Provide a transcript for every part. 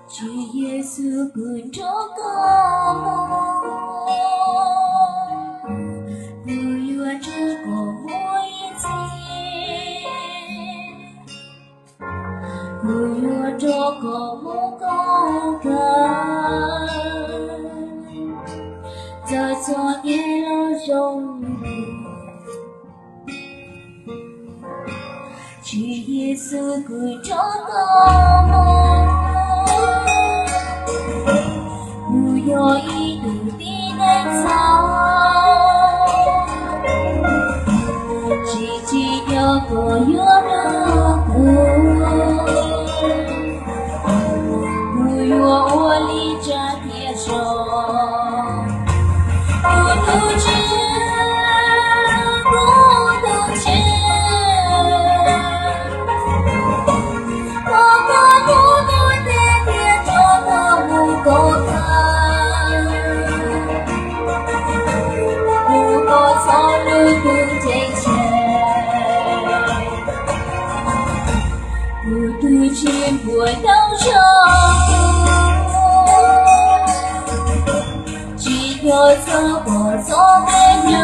主耶稣跟着我，不愿这个我一切，不愿这个我高歌，在昨夜了中主耶稣跟着我。不要一路的难走，只知有个有人不要我离着天上，不知不知，我不的天中的不够。不挣钱，不赌钱不动手，只有错过错没有，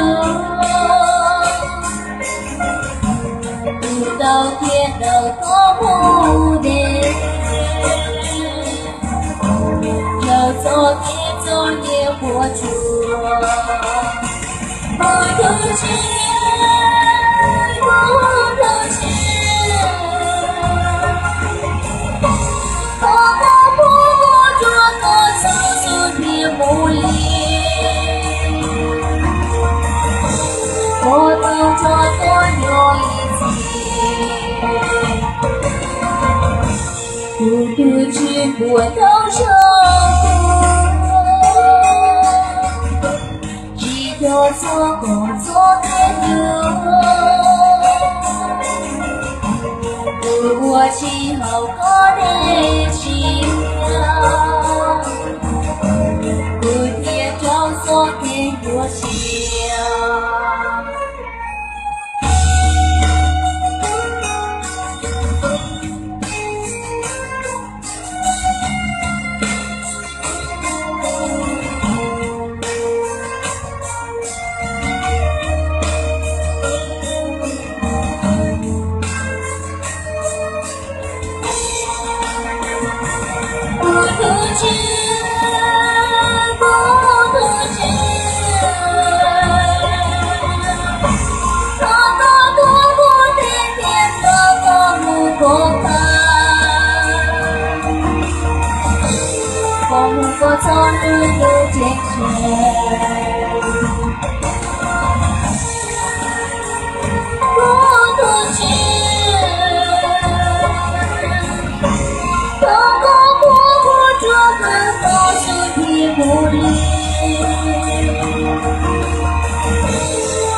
不到天都过不得，要昨天昨夜活出。不赌钱，不赌钱，我不做个粗俗的奴隶，我能做多有一次，不赌钱不动手。要做工作的人，我今后过的心啊，不天照所给我想。我从日有坚决，不赌钱，透过不做的高手的努力，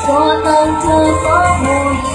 我能这个不一。